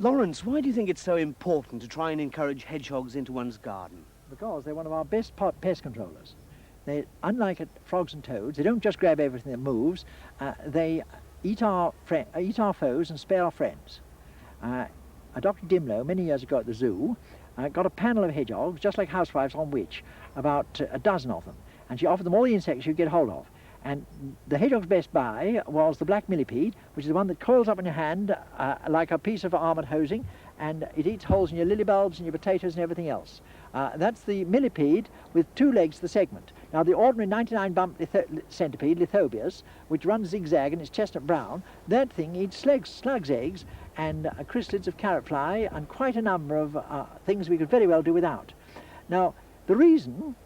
Lawrence, why do you think it's so important to try and encourage hedgehogs into one's garden? Because they're one of our best pest controllers. They, unlike frogs and toads, they don't just grab everything that moves. They eat our foes and spare our friends. Dr. Dimlow, many years ago at the zoo, got a panel of hedgehogs, just like housewives on witch, about a dozen of them. And she offered them all the insects you could get hold of. And the hedgehog's best buy was the black millipede, which is the one that coils up in your hand like a piece of armoured hosing, and it eats holes in your lily bulbs and your potatoes and everything else. That's the millipede with 2 legs to the segment. Now the ordinary 99 bump centipede, Lithobius, which runs zigzag and is chestnut brown, that thing eats slugs' eggs and chrysalids of carrot fly and quite a number of things we could very well do without. Now the reason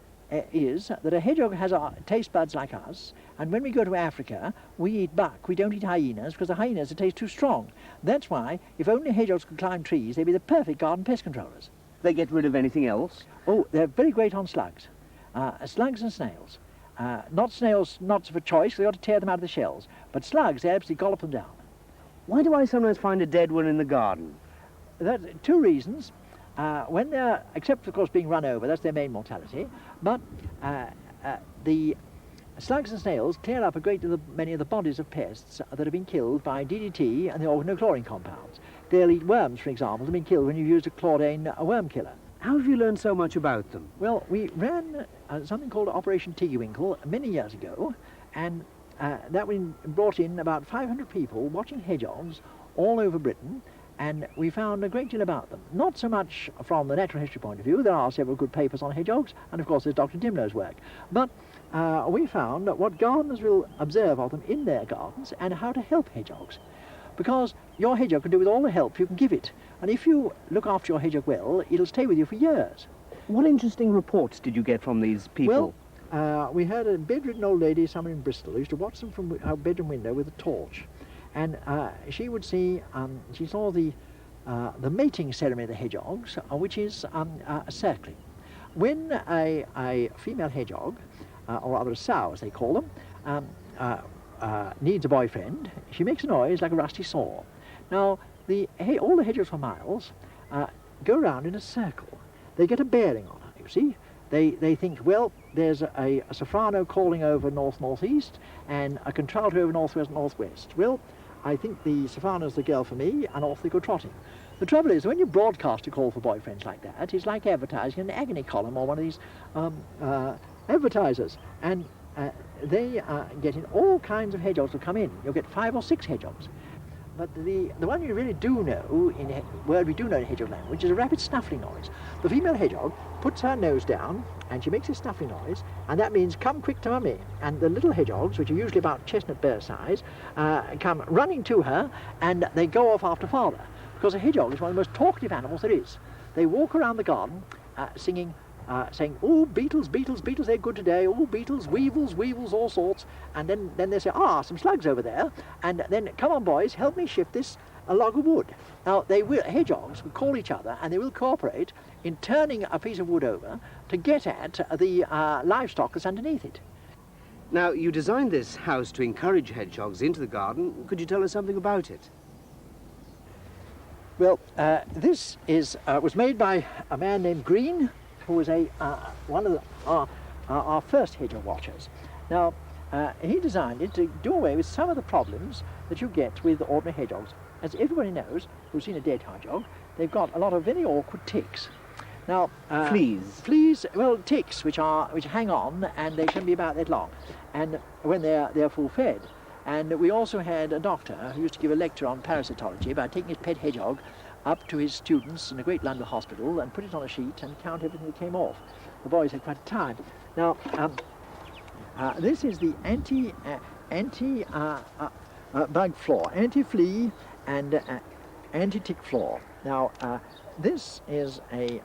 is that a hedgehog has our taste buds like us, and when we go to Africa we eat buck, we don't eat hyenas, because the hyenas taste too strong. That's why if only hedgehogs could climb trees they'd be the perfect garden pest controllers. They get rid of anything else? Oh, they're very great on slugs. Slugs and snails. Not snails, not for choice, they ought to tear them out of the shells, but slugs, they absolutely gollop them down. Why do I sometimes find a dead one in the garden? That's 2 reasons. When they're, except of course being run over, that's their main mortality, but the slugs and snails clear up a great deal of many of the bodies of pests that have been killed by DDT and the organochlorine compounds. They'll eat worms, for example, that have been killed when you've used a chlorine worm killer. How have you learned so much about them? Well, we ran something called Operation Tiggywinkle many years ago, and that we brought in about 500 people watching hedgehogs all over Britain, and we found a great deal about them. Not so much from the natural history point of view, there are several good papers on hedgehogs, and of course there's Dr. Dimlow's work, but we found what gardeners will observe of them in their gardens and how to help hedgehogs. Because your hedgehog can do with all the help you can give it, and if you look after your hedgehog well, it'll stay with you for years. What interesting reports did you get from these people? Well, we had a bedridden old lady somewhere in Bristol who used to watch them from our bedroom window with a torch, and she would see, she saw the mating ceremony of the hedgehogs, which is circling. When a female hedgehog, or rather a sow as they call them, needs a boyfriend, she makes a noise like a rusty saw. Now, all the hedgehogs for miles go around in a circle. They get a bearing on her, you see. They think, well, there's a soprano calling over north-northeast and a contralto over northwest-northwest. Well, I think the soprano's the girl for me, and off they go trotting. The trouble is, when you broadcast a call for boyfriends like that, it's like advertising an agony column or one of these advertisers. And they get in all kinds of hedgehogs to come in. You'll get 5 or 6 hedgehogs. But the one you really do know, word we do know in hedgehog language, is a rapid snuffling noise. The female hedgehog puts her nose down and she makes a snuffling noise, and that means come quick to mummy. And the little hedgehogs, which are usually about chestnut burr size, come running to her and they go off after father. Because a hedgehog is one of the most talkative animals there is. They walk around the garden singing, saying, oh, beetles, beetles, beetles, they're good today, oh, beetles, weevils, weevils, all sorts, and then they say, some slugs over there, and then, come on boys, help me shift this a log of wood. Now, hedgehogs will call each other, and they will cooperate in turning a piece of wood over to get at the livestock that's underneath it. Now, you designed this house to encourage hedgehogs into the garden. Could you tell us something about it? Well, this was made by a man named Green, who was one of our first hedgehog watchers. Now, he designed it to do away with some of the problems that you get with ordinary hedgehogs. As everybody knows, who's seen a dead hedgehog, they've got a lot of very awkward ticks. Now, fleas, well, ticks which hang on, and they can be about that long, and when they're full fed. And we also had a doctor who used to give a lecture on parasitology by taking his pet hedgehog up to his students in a great London hospital and put it on a sheet and count everything that came off. The boys had quite a time. Now, this is the anti-bug floor, anti-flea and anti-tick floor. Now, this is a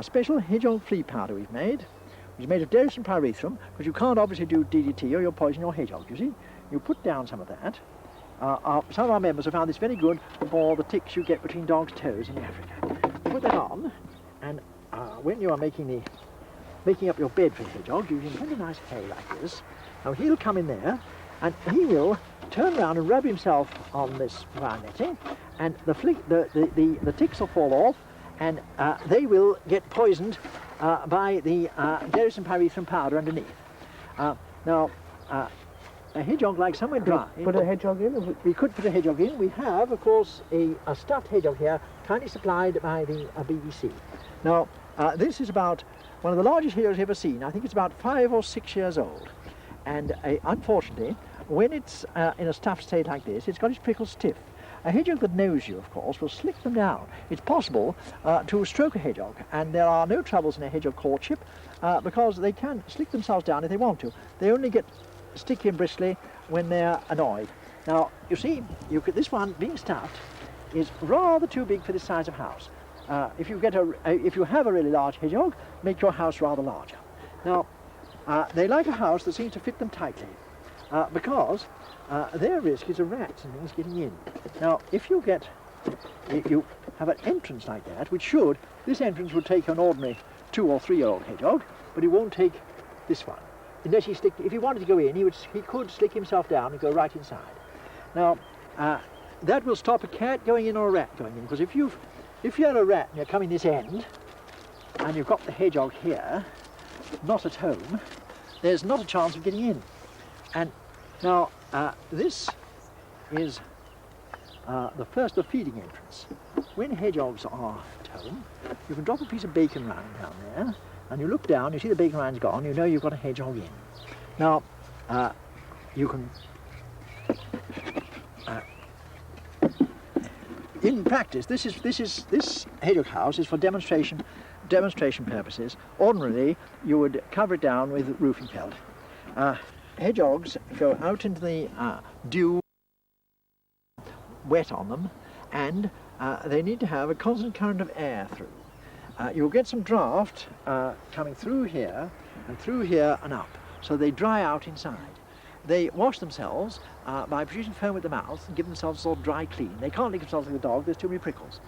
special hedgehog flea powder we've made, which is made of Derris and pyrethrum, because you can't obviously do DDT or you'll poison your hedgehog, you see. You put down some of that. Some of our members have found this very good for the ticks you get between dogs' toes in Africa. You put that on, and when you are making up your bed for the hedgehog, using very nice hay like this. Now he'll come in there, and he will turn around and rub himself on this wire netting, and the ticks will fall off, and they will get poisoned by the derris and pyrethrum powder underneath. Now, a hedgehog likes somewhere dry. Put a hedgehog in? We could put a hedgehog in. We have, of course, a stuffed hedgehog here, kindly supplied by the BBC. Now, this is about one of the largest hedgehogs ever seen. I think it's about 5 or 6 years old. And unfortunately, when it's in a stuffed state like this, it's got its prickles stiff. A hedgehog that knows you, of course, will slick them down. It's possible to stroke a hedgehog, and there are no troubles in a hedgehog courtship because they can slick themselves down if they want to. They only get sticky and bristly when they're annoyed. Now, you see, this one, being stuffed, is rather too big for this size of house. If you have a really large hedgehog, make your house rather larger. Now, they like a house that seems to fit them tightly because their risk is of rats and things getting in. Now, if you have an entrance like that, this entrance would take an ordinary 2 or 3 year old hedgehog, but it won't take this one. Unless if he wanted to go in, he could slick himself down and go right inside. Now, that will stop a cat going in or a rat going in, because if you're a rat and you're coming this end, and you've got the hedgehog here, not at home, there's not a chance of getting in. And now, this is the feeding entrance. When hedgehogs are at home, you can drop a piece of bacon rind down there, and you look down, you see the bacon rind's gone, you know you've got a hedgehog in. Now, you can, in practice, this hedgehog house is for demonstration purposes. Ordinarily, you would cover it down with roofing felt. Hedgehogs go out into the dew, wet on them, and they need to have a constant current of air through. You'll get some draft coming through here and up, so they dry out inside. They wash themselves by producing foam at the mouth and give themselves a sort of dry clean. They can't lick themselves like a dog, there's too many prickles.